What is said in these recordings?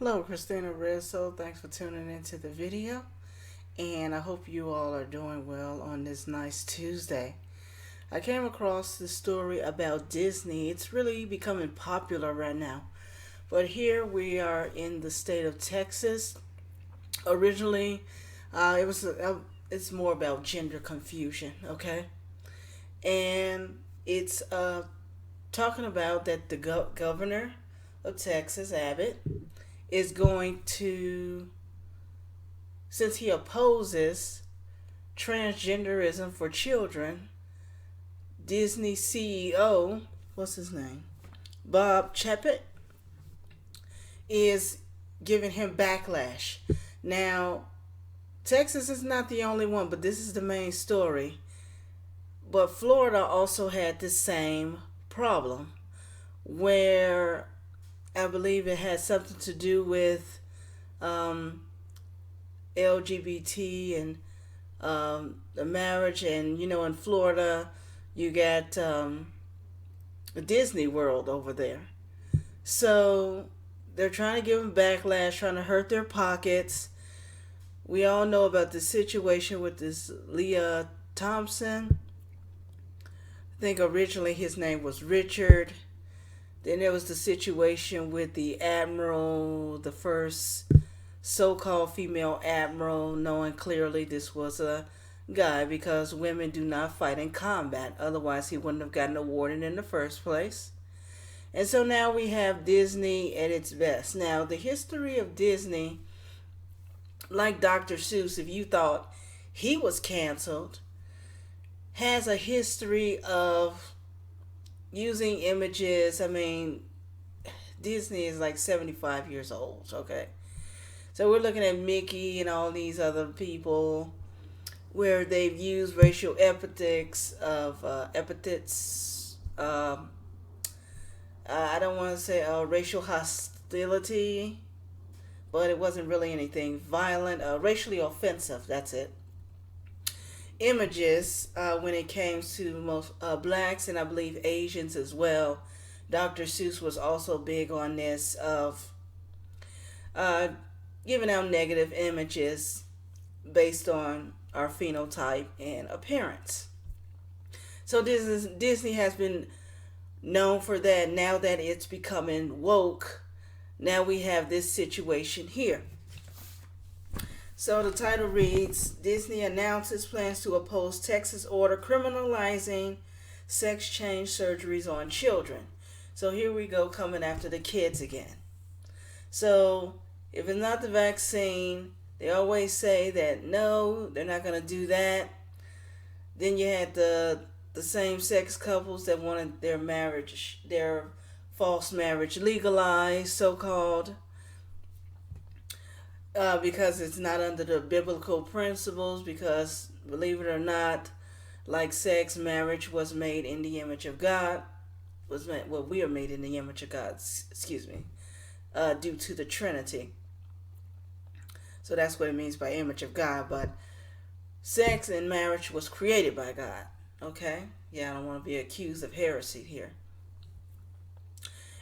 Hello, Christina Rizzo. Thanks for tuning into the video. And I hope you all are doing well on this nice Tuesday. I came across this story about Disney. It's really becoming popular right now. But here we are in the state of Texas. Originally, it's more about gender confusion, okay? And it's talking about that the governor of Texas, Abbott, is going to, since he opposes transgenderism for children, Disney CEO, what's his name? Bob Chapek, is giving him backlash. Now, Texas is not the only one, but this is the main story. But Florida also had the same problem where I believe it had something to do with LGBT and the marriage. And, in Florida, you got Disney World over there. So they're trying to give them backlash, trying to hurt their pockets. We all know about the situation with this Leah Thompson. I think originally his name was Richard. Then there was the situation with the admiral, the first so-called female admiral, knowing clearly this was a guy because women do not fight in combat. Otherwise, he wouldn't have gotten awarded in the first place. And so now we have Disney at its best. Now, the history of Disney, like Dr. Seuss, if you thought he was canceled, has a history of using images. I mean, Disney is like 75 years old, okay? So we're looking at Mickey and all these other people where they've used racial epithets of I don't want to say racial hostility, but it wasn't really anything violent, racially offensive, that's it. Images when it came to most blacks and I believe Asians as well. Dr. Seuss was also big on this of giving out negative images based on our phenotype and appearance. So Disney has been known for that. Now that it's becoming woke, now we have this situation here. So the title reads, Disney announces plans to oppose Texas order criminalizing sex change surgeries on children. So here we go, coming after the kids again. So if it's not the vaccine, they always say that no, they're not going to do that. Then you had the same-sex couples that wanted their false marriage legalized, so-called. Because it's not under the biblical principles, because believe it or not, like sex, marriage was made in the image of God. We are made in the image of God, due to the Trinity. So that's what it means by image of God. But sex and marriage was created by God. Okay? Yeah, I don't want to be accused of heresy here.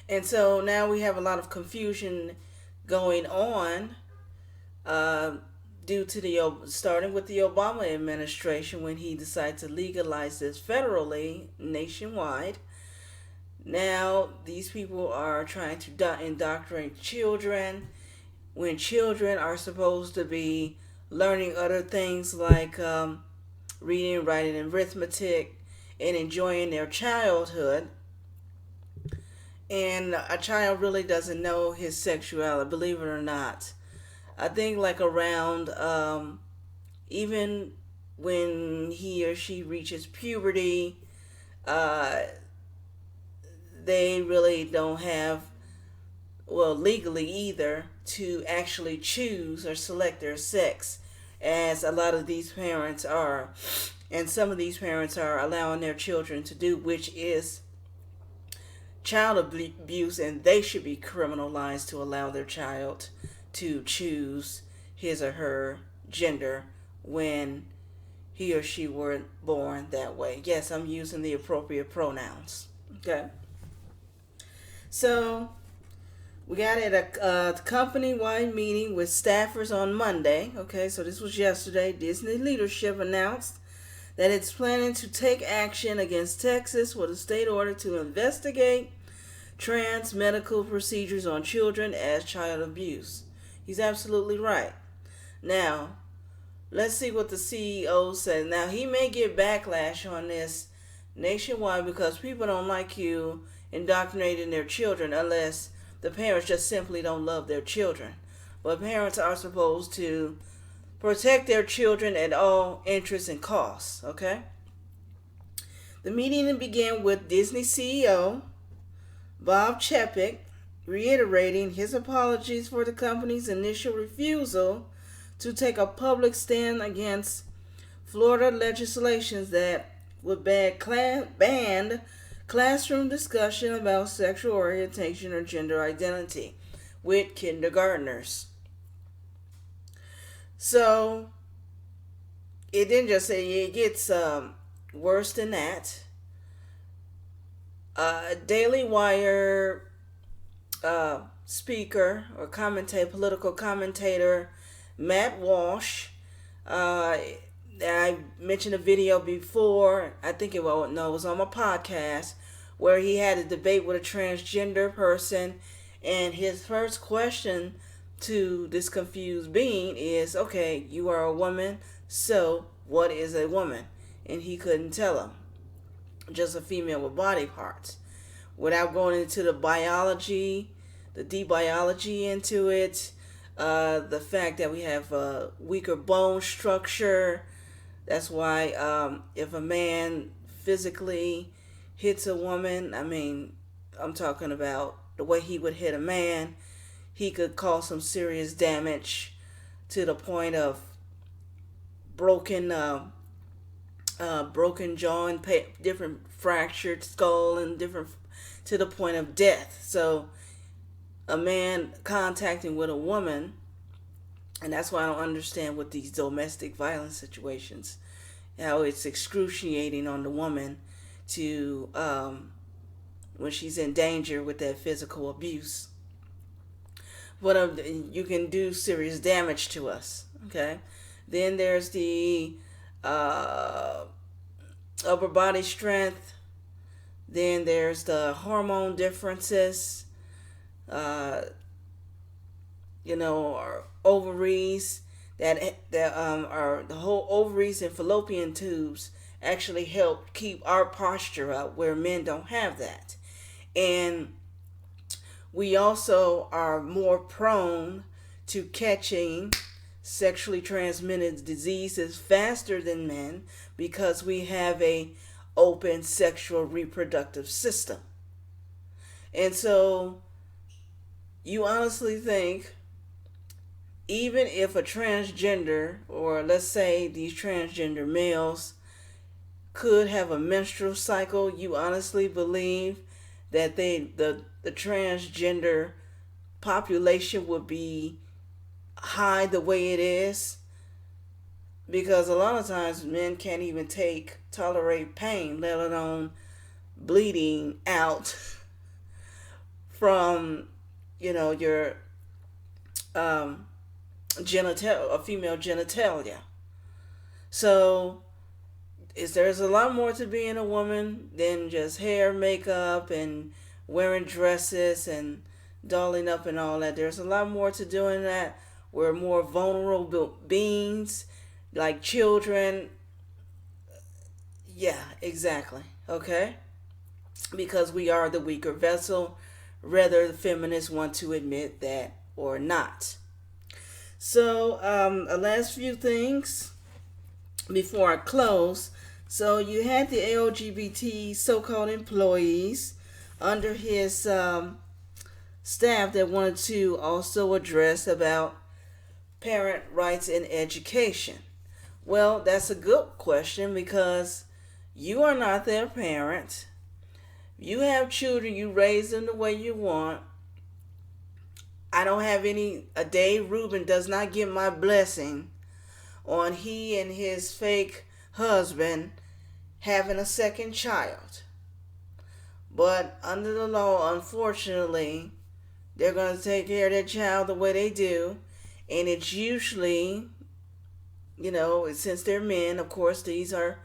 And so now we have a lot of confusion going on due to starting with the Obama administration when he decided to legalize this federally, nationwide. Now these people are trying to indoctrinate children when children are supposed to be learning other things like reading, writing, and arithmetic, and enjoying their childhood. And a child really doesn't know his sexuality, believe it or not. I think like around even when he or she reaches puberty, they really don't have, well, legally either, to actually choose or select their sex, as a lot of these parents are. And some of these parents are allowing their children to do, which is child abuse, and they should be criminalized to allow their child to choose his or her gender when he or she were born that way. Yes, I'm using the appropriate pronouns. Okay. So We got at a company-wide meeting with staffers on Monday. Okay, so this was yesterday. Disney leadership announced that it's planning to take action against Texas with a state order to investigate trans medical procedures on children as child abuse. He's absolutely right. Now, let's see what the CEO says. Now, he may get backlash on this nationwide because people don't like you indoctrinating their children unless the parents just simply don't love their children. But parents are supposed to protect their children at all interests and costs, okay? The meeting began with Disney CEO Bob Chapek reiterating his apologies for the company's initial refusal to take a public stand against Florida legislation that would ban classroom discussion about sexual orientation or gender identity with kindergartners. So it didn't just say it gets worse than that. Daily Wire speaker or political commentator Matt Walsh. I mentioned a video before. I think it was on my podcast where he had a debate with a transgender person, and his first question to this confused being is, "Okay, you are a woman, so what is a woman?" And he couldn't tell him. Just a female with body parts. Without going into the biology, the deep biology into it, the fact that we have a weaker bone structure. That's why if a man physically hits a woman, I'm talking about the way he would hit a man, he could cause some serious damage to the point of broken jaw and different fractured skull and different to the point of death. So a man contacting with a woman, and that's why I don't understand with these domestic violence situations, how it's excruciating on the woman to when she's in danger with that physical abuse. But you can do serious damage to us. Okay, then there's the upper body strength. Then there's the hormone differences. Our ovaries that are the whole ovaries and fallopian tubes actually help keep our posture up, where men don't have that. And we also are more prone to catching sexually transmitted diseases faster than men because we have a open sexual reproductive system. And so you honestly think even if a transgender, or let's say these transgender males, could have a menstrual cycle, you honestly believe that the transgender population would be high the way it is? Because a lot of times men can't even tolerate pain, let alone bleeding out from your female genitalia. So there's a lot more to being a woman than just hair, makeup, and wearing dresses and dolling up and all that. There's a lot more to doing that. We're more vulnerable beings, like children. Yeah, exactly. Okay? Because we are the weaker vessel, whether the feminists want to admit that or not. So, the last few things before I close. So, you had the LGBT so-called employees under his staff that wanted to also address about parent rights in education. Well, that's a good question because you are not their parent. You have children, you raise them the way you want. I don't have Dave Rubin does not get my blessing on he and his fake husband having a second child. But under the law, unfortunately, They're going to take care of their child the way they do. And it's usually, since they're men, of course, these are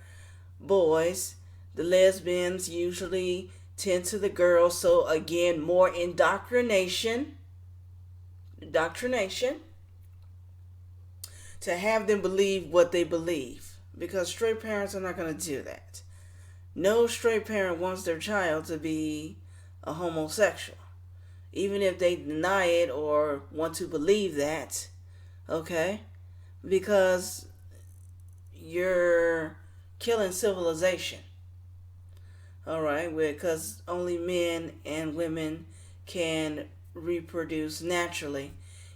boys. The lesbians usually tend to the girls. So, again, more indoctrination to have them believe what they believe. Because straight parents are not going to do that. No straight parent wants their child to be a homosexual. Even if they deny it or want to believe that, okay? Because you're killing civilization. Alright? Because only men and women can reproduce naturally.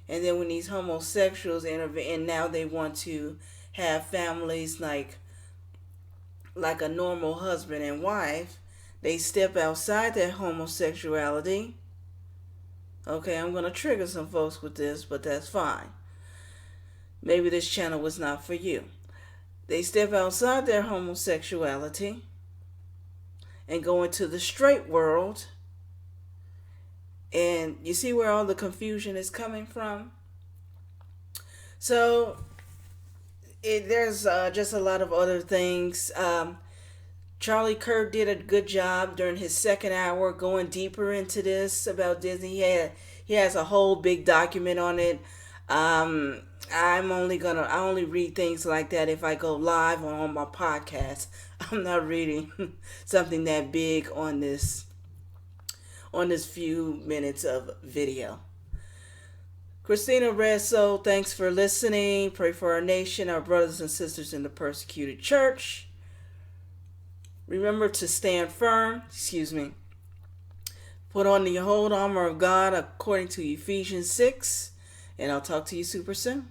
And then when these homosexuals intervene, and now they want to have families like a normal husband and wife, they step outside their homosexuality. Okay, I'm going to trigger some folks with this, but that's fine. Maybe this channel was not for you. They step outside their homosexuality and go into the straight world. And you see where all the confusion is coming from? So, there's just a lot of other things. Charlie Kirk did a good job during his second hour going deeper into this about Disney. He has a whole big document on it. I only read things like that if I go live or on my podcast. I'm not reading something that big on this few minutes of video. Christina Resso, thanks for listening. Pray for our nation, our brothers and sisters in the persecuted church. Remember to stand firm. Put on the whole armor of God according to Ephesians 6. And I'll talk to you super soon.